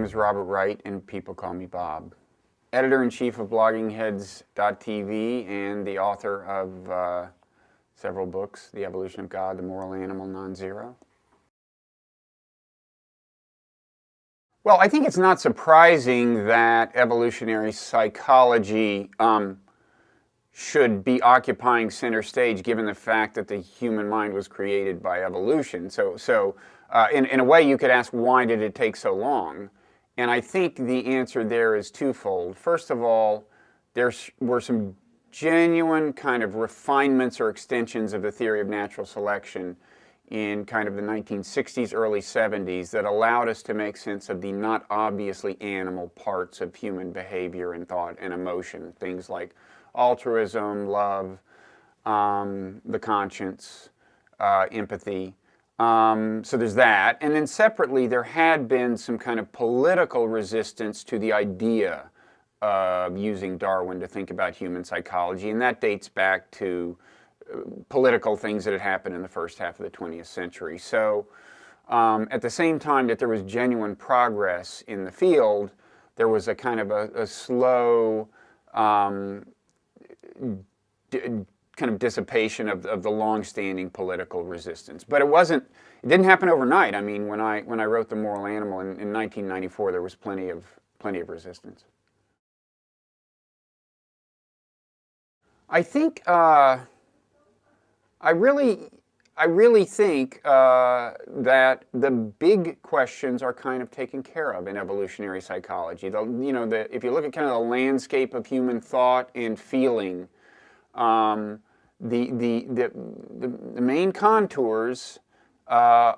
is Robert Wright, and people call me Bob. Editor-in-chief of bloggingheads.tv and the author of several books, The Evolution of God, The Moral Animal, Nonzero. Well, I think it's not surprising that evolutionary psychology should be occupying center stage, given the fact that the human mind was created by evolution. So in a way, you could ask, why did it take so long? And I think the answer there is twofold. First of all, there were some genuine kind of refinements or extensions of the theory of natural selection in kind of the 1960s, early 70s that allowed us to make sense of the not obviously animal parts of human behavior and thought and emotion, things like altruism, love, the conscience, empathy. So there's that. And then separately, there had been some kind of political resistance to the idea of using Darwin to think about human psychology, and that dates back to political things that had happened in the first half of the 20th century. So at the same time that there was genuine progress in the field, there was a kind of a slow kind of dissipation of the long-standing political resistance. But it didn't happen overnight. I mean, when I wrote The Moral Animal in 1994, there was plenty of resistance. I think I really think that the big questions are kind of taken care of in evolutionary psychology. If you look at kind of the landscape of human thought and feeling, the main contours are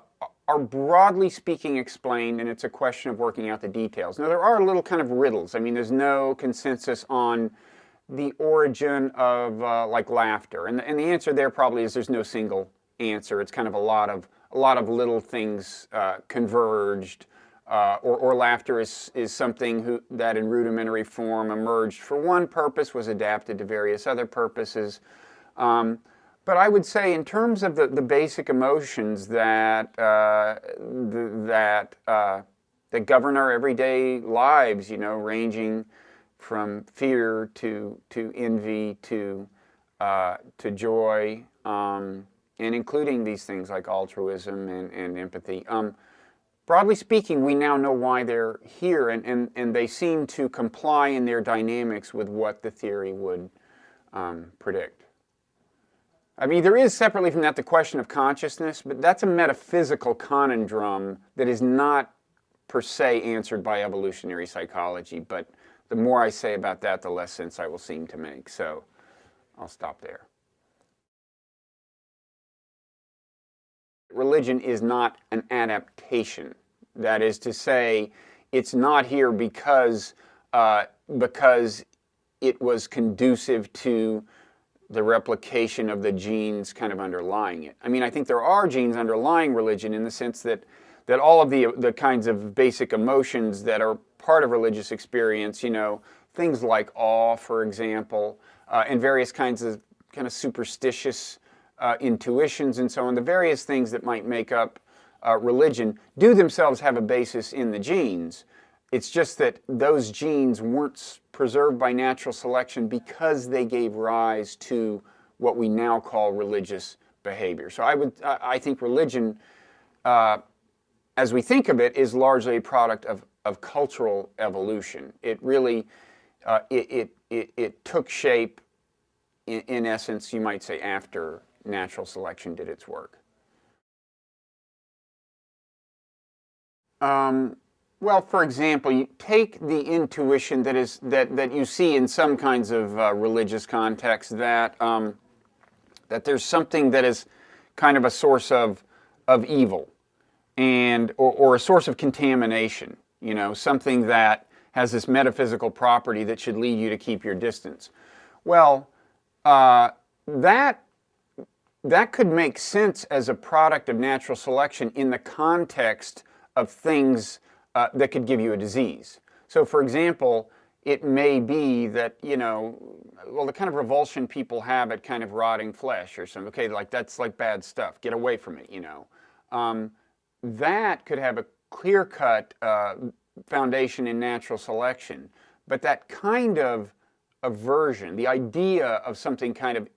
broadly speaking explained, and it's a question of working out the details. Now, there are little kind of riddles. I mean, there's no consensus on the origin of like laughter, and the answer there probably is there's no single answer. It's kind of a lot of little things converged, or laughter is something that in rudimentary form emerged for one purpose, was adapted to various other purposes. But I would say, in terms of the basic emotions that govern our everyday lives, ranging from fear to envy to joy, and including these things like altruism and empathy. Broadly speaking, we now know why they're here, and they seem to comply in their dynamics with what the theory would predict. I mean, there is separately from that the question of consciousness, but that's a metaphysical conundrum that is not per se answered by evolutionary psychology. But the more I say about that, the less sense I will seem to make. So I'll stop there. Religion is not an adaptation. That is to say, it's not here because it was conducive to the replication of the genes kind of underlying it. I mean, I think there are genes underlying religion in the sense that all of the kinds of basic emotions that are part of religious experience, things like awe, for example, and various kinds of kind of superstitious intuitions and so on, the various things that might make up religion do themselves have a basis in the genes. It's just that those genes weren't preserved by natural selection because they gave rise to what we now call religious behavior. So I think religion, as we think of it, is largely a product of cultural evolution. It really it took shape, in essence, you might say, after natural selection did its work. Well, for example, you take the intuition that you see in some kinds of religious contexts that there's something that is kind of a source of evil, or a source of contamination. Something that has this metaphysical property that should lead you to keep your distance. Well, that could make sense as a product of natural selection in the context of things that could give you a disease. So, for example, it may be that, the kind of revulsion people have at kind of rotting flesh or something, okay, like that's like bad stuff, get away from it, That could have a clear-cut foundation in natural selection. But that kind of aversion, the idea of something kind of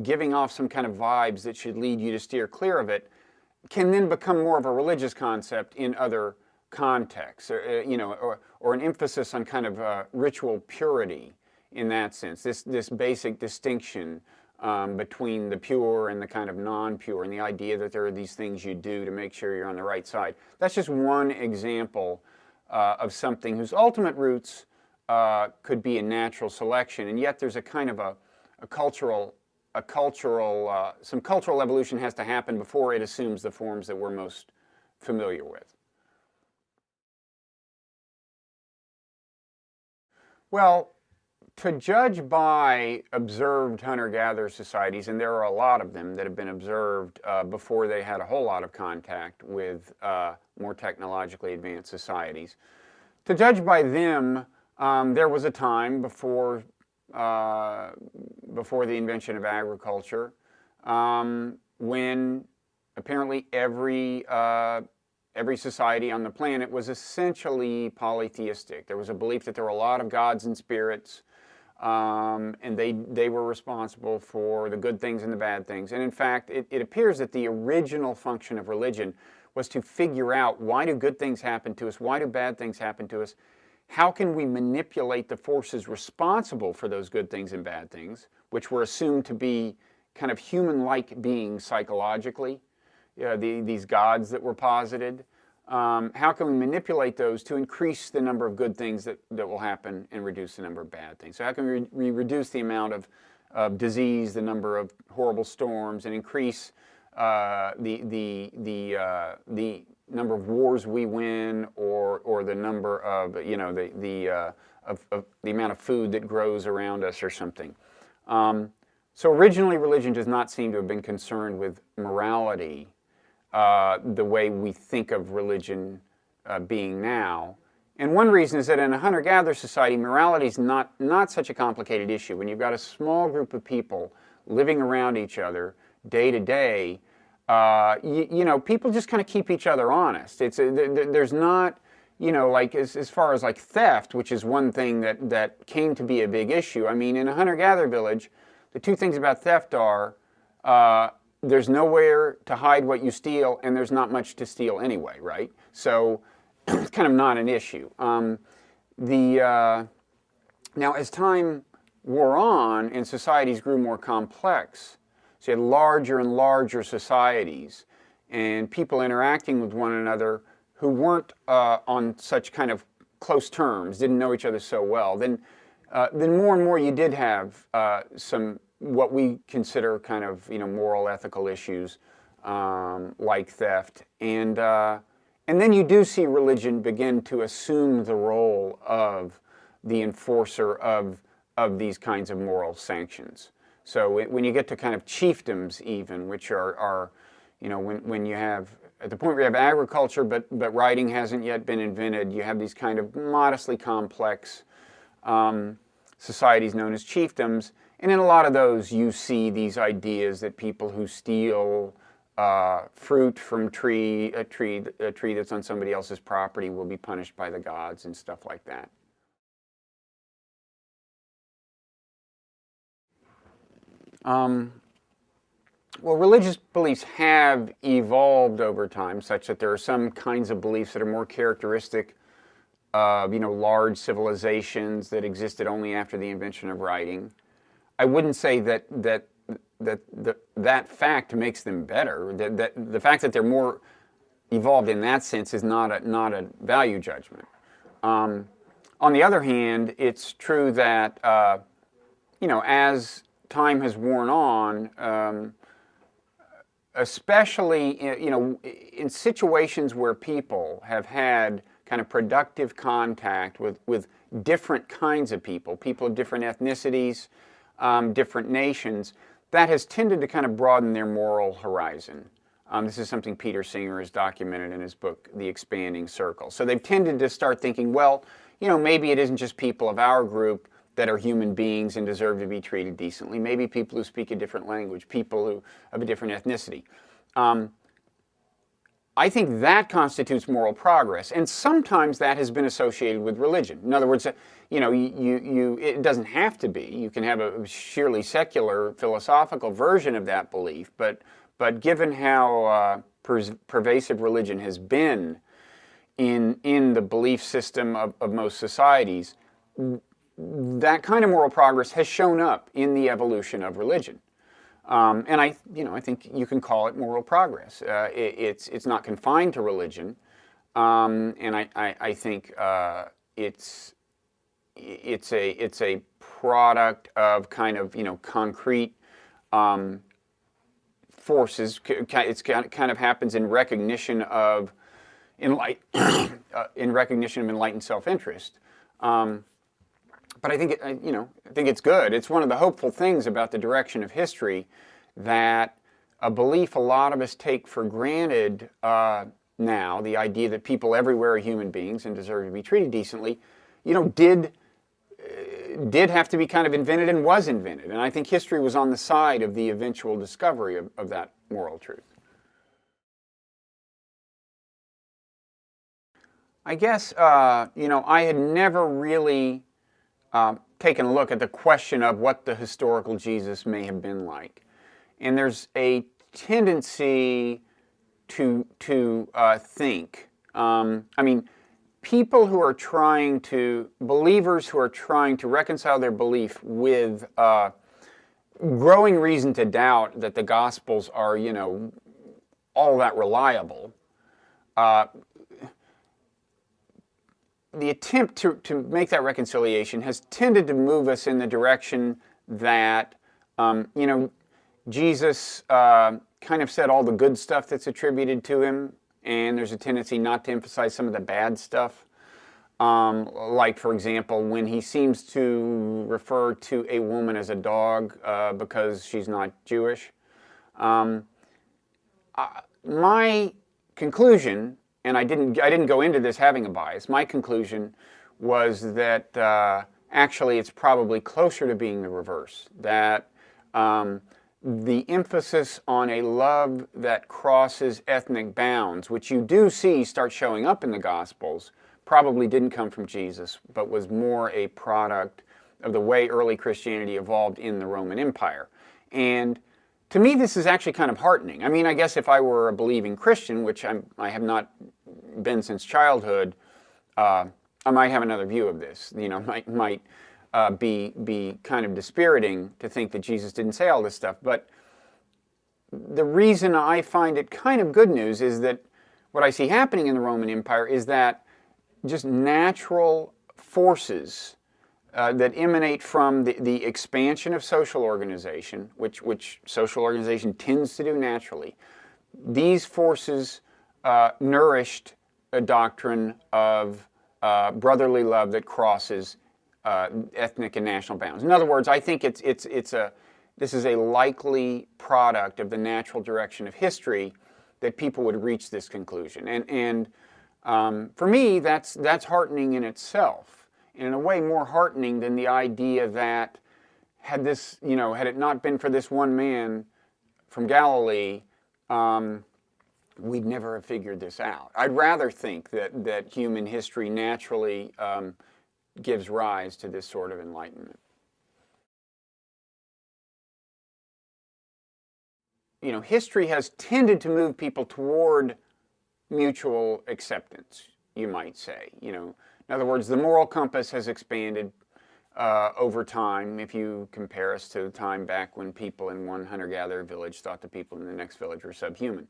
giving off some kind of vibes that should lead you to steer clear of it, can then become more of a religious concept in other contexts, or an emphasis on kind of ritual purity in that sense. This basic distinction between the pure and the kind of non-pure, and the idea that there are these things you do to make sure you're on the right side. That's just one example of something whose ultimate roots could be in natural selection, and yet there's a kind of some cultural evolution has to happen before it assumes the forms that we're most familiar with. Well, to judge by observed hunter-gatherer societies, and there are a lot of them that have been observed before they had a whole lot of contact with more technologically advanced societies, to judge by them, there was a time before the invention of agriculture when apparently every society on the planet was essentially polytheistic. There was a belief that there were a lot of gods and spirits, and they were responsible for the good things and the bad things. And in fact, it appears that the original function of religion was to figure out, why do good things happen to us? Why do bad things happen to us? How can we manipulate the forces responsible for those good things and bad things, which were assumed to be kind of human-like beings psychologically, these gods that were posited? How can we manipulate those to increase the number of good things that will happen and reduce the number of bad things? So how can we reduce the amount of disease, the number of horrible storms, and increase the number of wars we win, or the number of, the amount of food that grows around us or something. So originally religion does not seem to have been concerned with morality the way we think of religion being now. And one reason is that in a hunter-gatherer society, morality is not such a complicated issue. When you've got a small group of people living around each other day to day, people just kind of keep each other honest. There's not, like as far as like theft, which is one thing that came to be a big issue. I mean, in a hunter-gatherer village, the two things about theft are there's nowhere to hide what you steal, and there's not much to steal anyway, right? So it's kind of not an issue. Now, as time wore on and societies grew more complex, so you had larger and larger societies and people interacting with one another who weren't on such kind of close terms, didn't know each other so well, then more and more you did have some what we consider kind of moral, ethical issues like theft, and then you do see religion begin to assume the role of the enforcer of these kinds of moral sanctions. So when you get to kind of chiefdoms, even, which are when you have, at the point where you have agriculture, but writing hasn't yet been invented, you have these kind of modestly complex societies known as chiefdoms. And in a lot of those, you see these ideas that people who steal fruit from a tree that's on somebody else's property will be punished by the gods and stuff like that. Well, religious beliefs have evolved over time, such that there are some kinds of beliefs that are more characteristic of large civilizations that existed only after the invention of writing. I wouldn't say that fact makes them better. That the fact that they're more evolved in that sense is not a value judgment. On the other hand, it's true that as time has worn on, especially in situations where people have had kind of productive contact with different kinds of people of different ethnicities, different nations, that has tended to kind of broaden their moral horizon. This is something Peter Singer has documented in his book, The Expanding Circle. So they've tended to start thinking, well, maybe it isn't just people of our group that are human beings and deserve to be treated decently. Maybe people who speak a different language, people who of a different ethnicity. I think that constitutes moral progress, and sometimes that has been associated with religion. In other words, it doesn't have to be. You can have a sheerly secular, philosophical version of that belief, but given how pervasive religion has been in the belief system of most societies, that kind of moral progress has shown up in the evolution of religion. And I think you can call it moral progress. It's not confined to religion, and I think it's a product of kind of concrete forces. It's kind of happens in recognition of enlightened self-interest. But I think I think it's good. It's one of the hopeful things about the direction of history, that a belief a lot of us take for granted now, the idea that people everywhere are human beings and deserve to be treated decently, did have to be kind of invented and was invented. And I think history was on the side of the eventual discovery of that moral truth. I guess I had never really taken a look at the question of what the historical Jesus may have been like. And there's a tendency to think, people who are believers who are trying to reconcile their belief with growing reason to doubt that the Gospels are, all that reliable. The attempt to make that reconciliation has tended to move us in the direction that, Jesus kind of said all the good stuff that's attributed to him, and there's a tendency not to emphasize some of the bad stuff. Like, for example, when he seems to refer to a woman as a dog because she's not Jewish. My conclusion, and I didn't go into this having a bias. My conclusion was that actually it's probably closer to being the reverse. That the emphasis on a love that crosses ethnic bounds, which you do see start showing up in the Gospels, probably didn't come from Jesus, but was more a product of the way early Christianity evolved in the Roman Empire. And to me, this is actually kind of heartening. I mean, I guess if I were a believing Christian, which I have not been since childhood, I might have another view of this. Might be kind of dispiriting to think that Jesus didn't say all this stuff. But the reason I find it kind of good news is that what I see happening in the Roman Empire is that just natural forces that emanate from the expansion of social organization, which social organization tends to do naturally. These forces nourished a doctrine of brotherly love that crosses ethnic and national bounds. In other words, I think this is a likely product of the natural direction of history that people would reach this conclusion. And for me, that's heartening in itself, and in a way more heartening than the idea that had it not been for this one man from Galilee, we'd never have figured this out. I'd rather think that human history naturally gives rise to this sort of enlightenment. History has tended to move people toward mutual acceptance, you might say. In other words, the moral compass has expanded over time. If you compare us to the time back when people in one hunter-gatherer village thought the people in the next village were subhuman.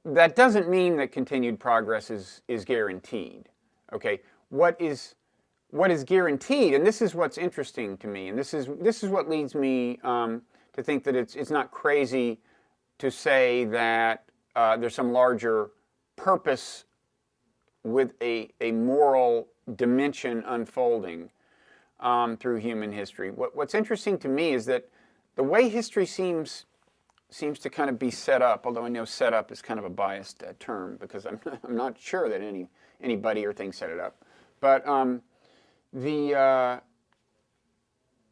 That doesn't mean that continued progress is guaranteed. Okay, what is guaranteed, and this is what's interesting to me, and this is what leads me to think that it's not crazy to say that there's some larger purpose with a moral dimension unfolding through human history. What's interesting to me is that the way history seems to kind of be set up, although I know set up is kind of a biased term because I'm not sure that anybody or thing set it up. But the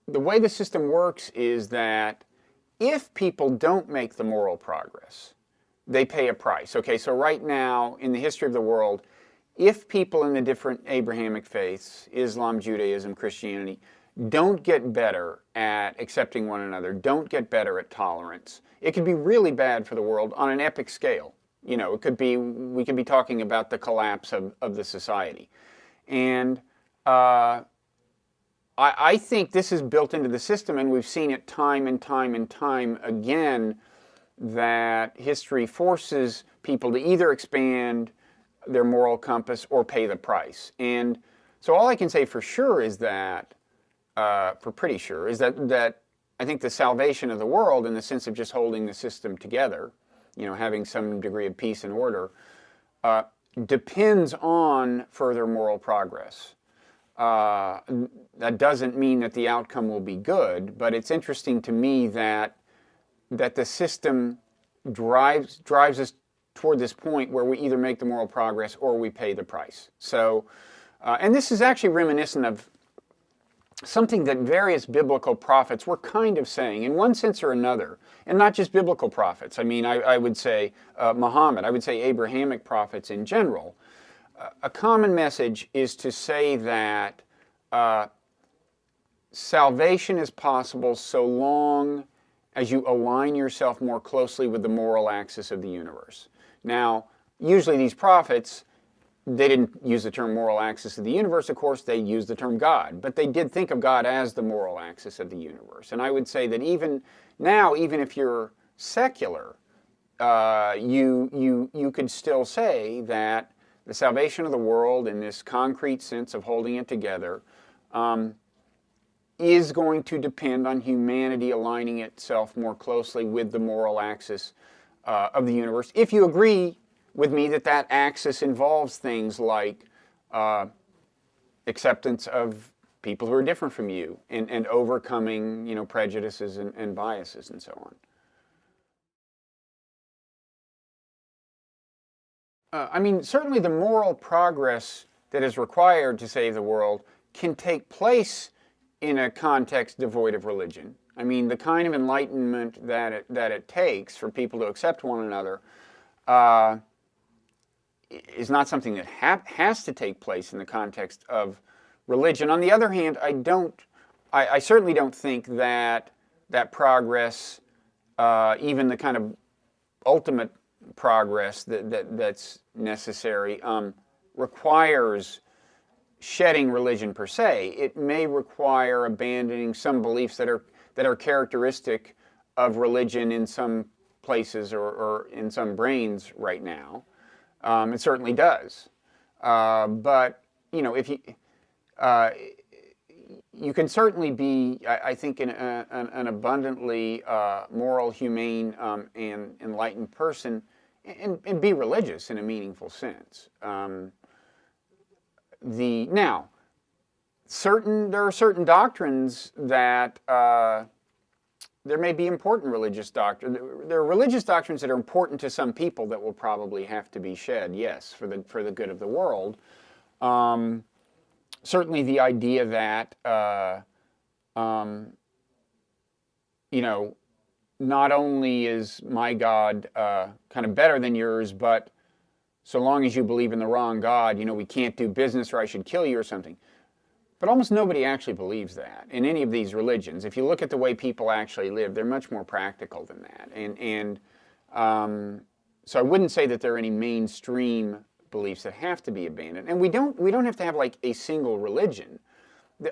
way the system works is that if people don't make the moral progress, they pay a price. Okay, so right now in the history of the world, if people in the different Abrahamic faiths, Islam, Judaism, Christianity, don't get better at accepting one another, don't get better at tolerance, it could be really bad for the world on an epic scale. You know, it could be, we could be talking about the collapse of the society. And I think this is built into the system, and we've seen it time and time and time again, that history forces people to either expand their moral compass or pay the price. And so all I can say for sure is that, for pretty sure, is that I think the salvation of the world, in the sense of just holding the system together, you know, having some degree of peace and order, depends on further moral progress. That doesn't mean that the outcome will be good, but it's interesting to me that the system drives us toward this point where we either make the moral progress or we pay the price. So, and this is actually reminiscent of something that various biblical prophets were kind of saying in one sense or another, and not just biblical prophets. I mean, I would say Muhammad, I would say Abrahamic prophets in general. A common message is to say that salvation is possible so long as you align yourself more closely with the moral axis of the universe. Now, usually these prophets, they didn't use the term moral axis of the universe, of course, they used the term God, but they did think of God as the moral axis of the universe. And I would say that even now, even if you're secular, you could still say that the salvation of the world, in this concrete sense of holding it together, is going to depend on humanity aligning itself more closely with the moral axis of the universe. If you agree with me that that axis involves things like acceptance of people who are different from you, and overcoming, you know, prejudices and biases and so on. I mean, certainly the moral progress that is required to save the world can take place in a context devoid of religion. I mean, the kind of enlightenment that it takes for people to accept one another is not something that has to take place in the context of religion. On the other hand, I certainly don't think that progress, even the kind of ultimate progress that's necessary, requires shedding religion per se. It may require abandoning some beliefs that are characteristic of religion in some places or in some brains right now. It certainly does. But, you know, if you can certainly be, I think, an abundantly moral, humane, and enlightened person, and be religious in a meaningful sense. Now, there are certain doctrines that there may be important religious doctrines. There are religious doctrines that are important to some people that will probably have to be shed, yes, for the good of the world. Certainly the idea that, you know, not only is my God kind of better than yours, but so long as you believe in the wrong God, you know, we can't do business or I should kill you or something. But almost nobody actually believes that in any of these religions. If you look at the way people actually live, they're much more practical than that. And so I wouldn't say that there are any mainstream beliefs that have to be abandoned. And we don't have to have like a single religion.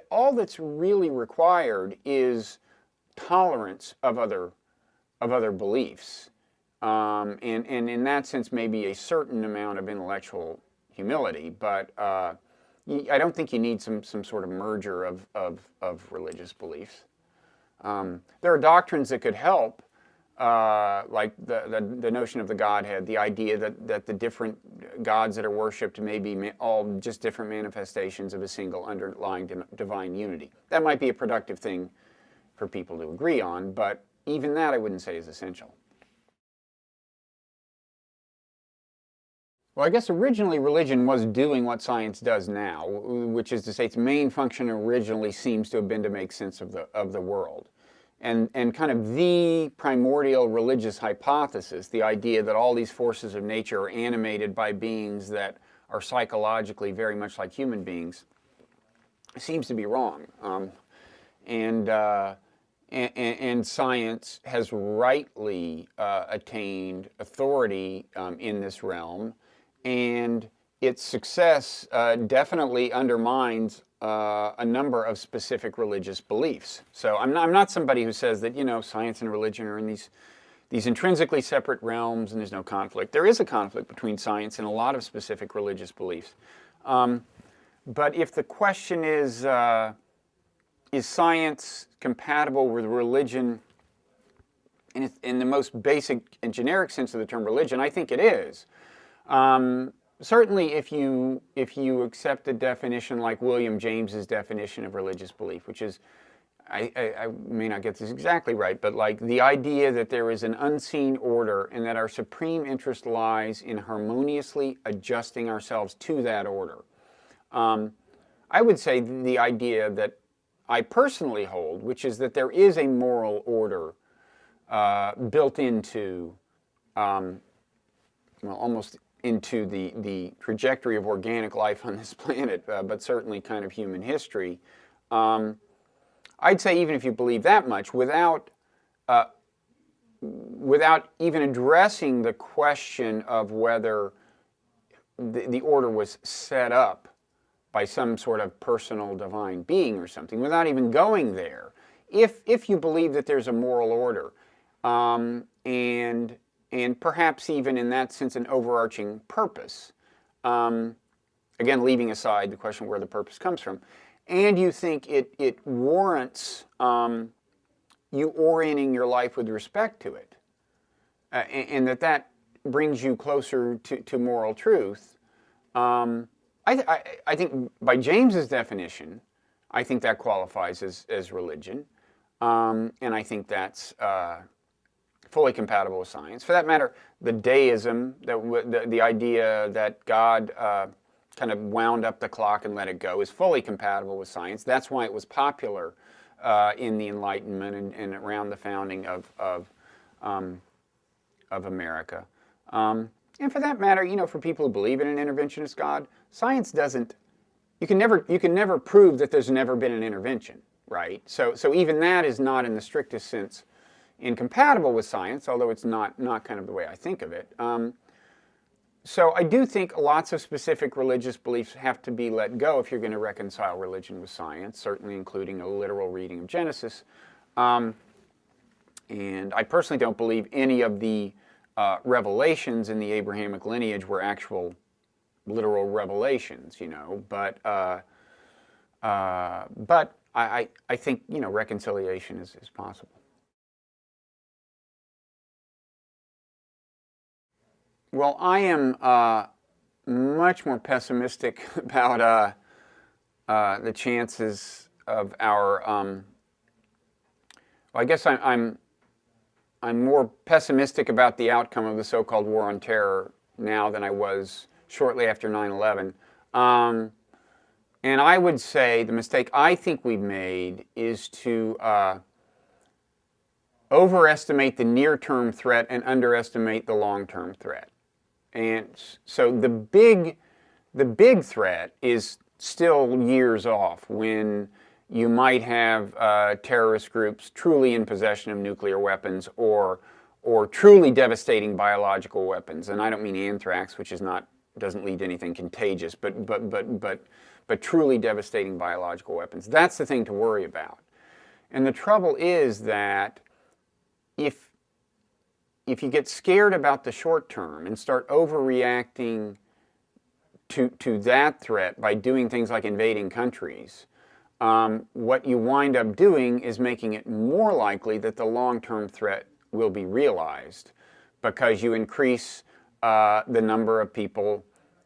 All that's really required is tolerance of other beliefs. And in that sense, maybe a certain amount of intellectual humility, but I don't think you need some sort of merger of religious beliefs. There are doctrines that could help, like the notion of the Godhead, the idea that the different gods that are worshipped may be all just different manifestations of a single underlying divine unity. That might be a productive thing for people to agree on, but even that I wouldn't say is essential. Well, I guess originally religion was doing what science does now, which is to say its main function originally seems to have been to make sense of the world. and kind of the primordial religious hypothesis, the idea that all these forces of nature are animated by beings that are psychologically very much like human beings, seems to be wrong. And science has rightly attained authority in this realm, and its success definitely undermines a number of specific religious beliefs. So I'm not somebody who says that, science and religion are in these intrinsically separate realms and there's no conflict. There is a conflict between science and a lot of specific religious beliefs. But if the question is science compatible with religion in the most basic and generic sense of the term religion, I think it is. Certainly, if you accept a definition like William James's definition of religious belief, which is, I may not get this exactly right, but like the idea that there is an unseen order and that our supreme interest lies in harmoniously adjusting ourselves to that order. I would say the idea that I personally hold, which is that there is a moral order built into, almost into the trajectory of organic life on this planet, but certainly kind of human history. I'd say even if you believe that much, without even addressing the question of whether the order was set up by some sort of personal divine being or something, without even going there, if you believe that there's a moral order, and perhaps even in that sense an overarching purpose, again leaving aside the question of where the purpose comes from, and you think it warrants you orienting your life with respect to it, and that brings you closer to moral truth, I think by James's definition, I think that qualifies as religion, and I think that's fully compatible with science. For that matter, the deism, the idea that God kind of wound up the clock and let it go, is fully compatible with science. That's why it was popular in the Enlightenment and around the founding of America. And for that matter, for people who believe in an interventionist God, science doesn't. You can never prove that there's never been an intervention, right? So even that is not in the strictest sense incompatible with science, although it's not kind of the way I think of it. So I do think lots of specific religious beliefs have to be let go if you're going to reconcile religion with science, certainly including a literal reading of Genesis. And I personally don't believe any of the revelations in the Abrahamic lineage were actual literal revelations, but I think reconciliation is possible. Well, I am much more pessimistic about the chances of our. Well, I guess I'm more pessimistic about the outcome of the so-called war on terror now than I was shortly after 9/11. And I would say the mistake I think we've made is to overestimate the near-term threat and underestimate the long-term threat. And so the big threat is still years off, when you might have terrorist groups truly in possession of nuclear weapons or truly devastating biological weapons. And I don't mean anthrax, which doesn't lead to anything contagious, but truly devastating biological weapons. That's the thing to worry about. And the trouble is that if you get scared about the short term and start overreacting to that threat by doing things like invading countries, what you wind up doing is making it more likely that the long-term threat will be realized, because you increase the number of people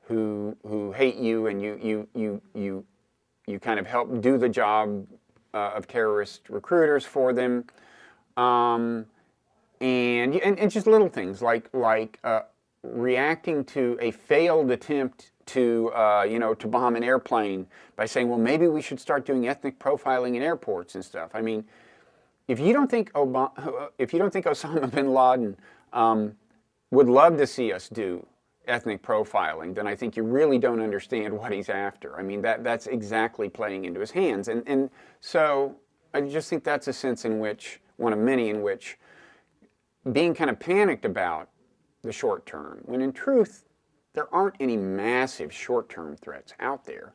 who hate you, and you kind of help do the job of terrorist recruiters for them. And just little things like reacting to a failed attempt to bomb an airplane by saying, well, maybe we should start doing ethnic profiling in airports and stuff. I mean, if you don't think Osama bin Laden would love to see us do ethnic profiling, then I think you really don't understand what he's after. I mean, that's exactly playing into his hands. And so I just think that's a sense in which, one of many in which, being kind of panicked about the short term, when in truth, there aren't any massive short-term threats out there,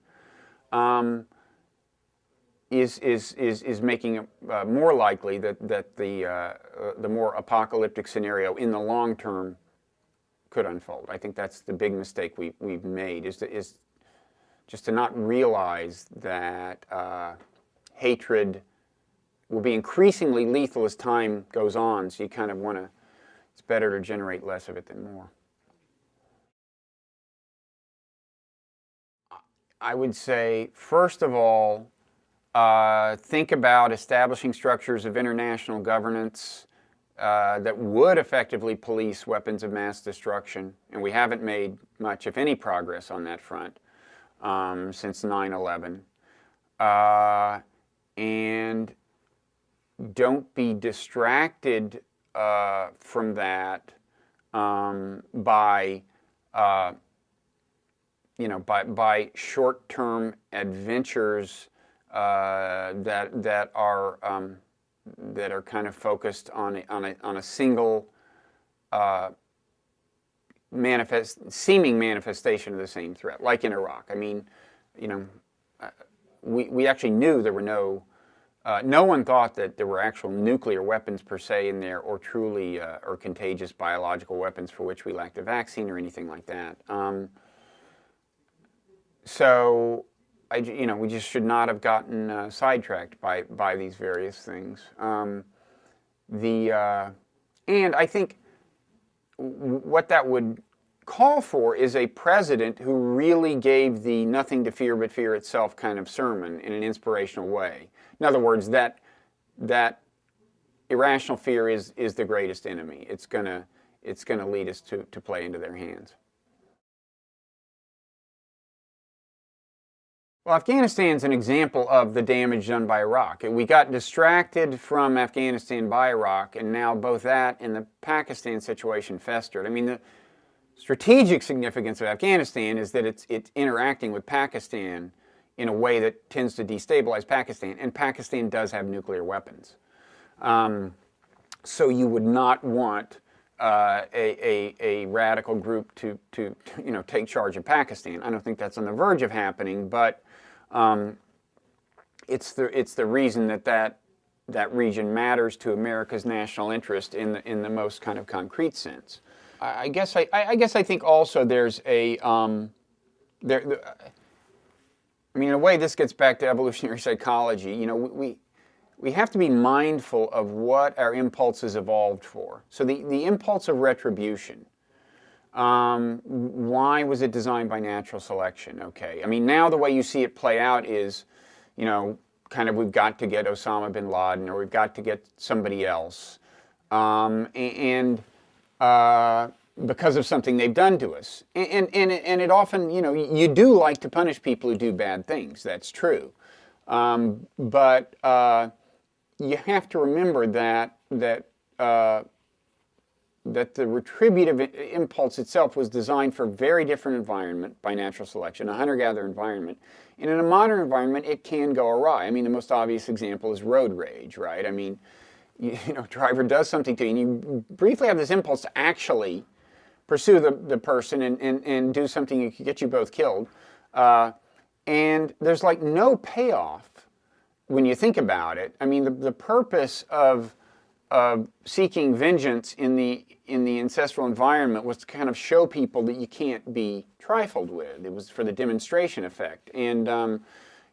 is making it more likely that the more apocalyptic scenario in the long term could unfold. I think that's the big mistake we've made, is just to not realize that hatred will be increasingly lethal as time goes on, so you kind of want to, it's better to generate less of it than more. I would say, first of all, think about establishing structures of international governance that would effectively police weapons of mass destruction. And we haven't made much, if any, progress on that front since 9/11. And don't be distracted from that by by short-term adventures that are kind of focused on a single seeming manifestation of the same threat, like in Iraq. I mean, we actually knew there were no one thought that there were actual nuclear weapons per se in there, or truly or contagious biological weapons for which we lacked a vaccine or anything like that. So, we just should not have gotten sidetracked by these various things. And I think what that would call for is a president who really gave the nothing to fear but fear itself kind of sermon in an inspirational way. In other words, that irrational fear is the greatest enemy. It's gonna lead us to play into their hands. Well, Afghanistan's an example of the damage done by Iraq. We got distracted from Afghanistan by Iraq, and now both that and the Pakistan situation festered. I mean, the strategic significance of Afghanistan is that it's interacting with Pakistan in a way that tends to destabilize Pakistan, and Pakistan does have nuclear weapons. So you would not want a radical group to take charge of Pakistan. I don't think that's on the verge of happening, but it's the reason that region matters to America's national interest in the most kind of concrete sense. I guess I think also there's a I mean, in a way, this gets back to evolutionary psychology. We have to be mindful of what our impulses evolved for. So the impulse of retribution, why was it designed by natural selection? Okay, I mean, now the way you see it play out is, kind of we've got to get Osama bin Laden, or we've got to get somebody else, because of something they've done to us. And it often, you do like to punish people who do bad things. That's true. But you have to remember that the retributive impulse itself was designed for a very different environment by natural selection, a hunter-gatherer environment. And in a modern environment, it can go awry. I mean, the most obvious example is road rage, right? I mean, driver does something to you, and you briefly have this impulse to actually pursue the person and do something that could get you both killed. And there's like no payoff when you think about it. I mean, the purpose of seeking vengeance in the ancestral environment was to kind of show people that you can't be trifled with. It was for the demonstration effect. And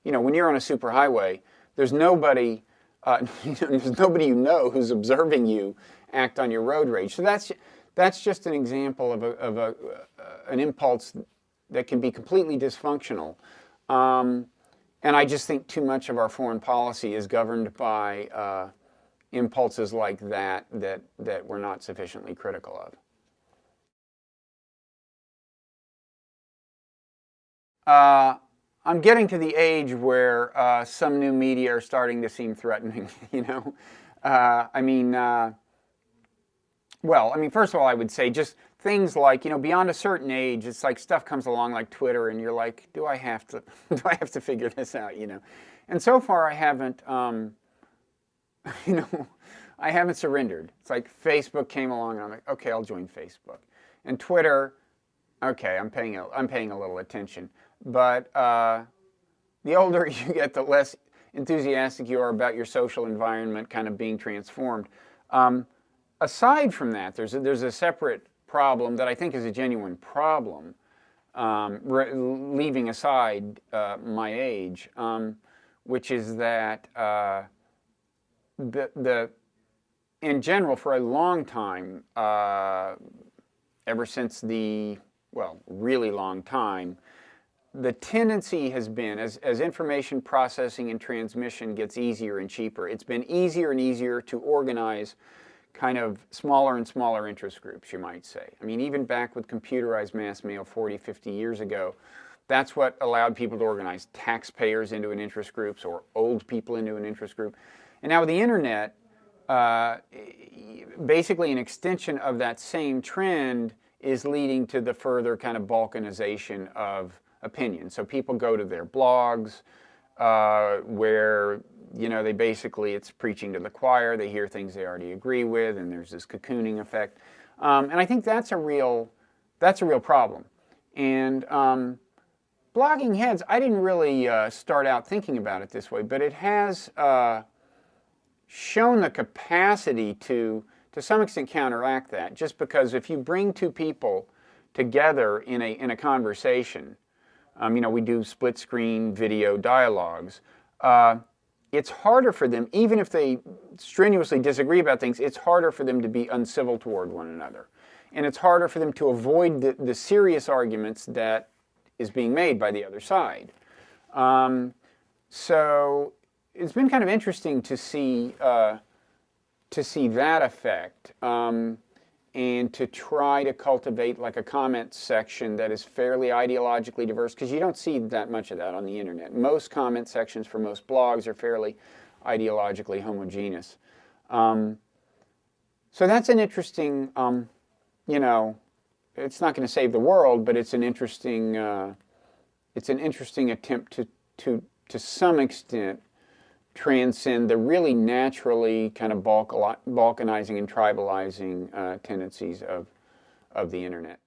when you're on a superhighway, there's nobody who's observing you act on your road rage. So that's just an example of an impulse that can be completely dysfunctional. And I just think too much of our foreign policy is governed by impulses like that we're not sufficiently critical of. I'm getting to the age where some new media are starting to seem threatening, I mean, well, I mean, first of all, I would say just things like, beyond a certain age, it's like stuff comes along like Twitter, and you're like, do I have to, do I have to figure this out, And so far, I haven't, I haven't surrendered. It's like Facebook came along, and I'm like, okay, I'll join Facebook, and Twitter, okay, I'm paying a little attention, but the older you get, the less enthusiastic you are about your social environment kind of being transformed. Aside from that, there's a separate problem that I think is a genuine problem, leaving aside my age, which is that in general, for a long time, ever since really long time, the tendency has been, as information processing and transmission gets easier and cheaper, it's been easier and easier to organize kind of smaller and smaller interest groups, you might say. I mean, even back with computerized mass mail 40, 50 years ago, that's what allowed people to organize taxpayers into an interest group or old people into an interest group. And now with the internet, basically an extension of that same trend is leading to the further kind of balkanization of opinion. So people go to their blogs where they basically, it's preaching to the choir. They hear things they already agree with, and there's this cocooning effect. And I think that's a real problem. And blogging heads, I didn't really start out thinking about it this way, but it has shown the capacity to some extent counteract that. Just because if you bring two people together in a conversation, we do split screen video dialogues. It's harder for them, even if they strenuously disagree about things, it's harder for them to be uncivil toward one another. And it's harder for them to avoid the serious arguments that is being made by the other side. So it's been kind of interesting to see that effect, and to try to cultivate like a comment section that is fairly ideologically diverse, because you don't see that much of that on the internet. Most comment sections for most blogs are fairly ideologically homogeneous. So that's an interesting, it's not going to save the world, but it's an interesting attempt to some extent transcend the really naturally kind of balkanizing and tribalizing tendencies of the internet.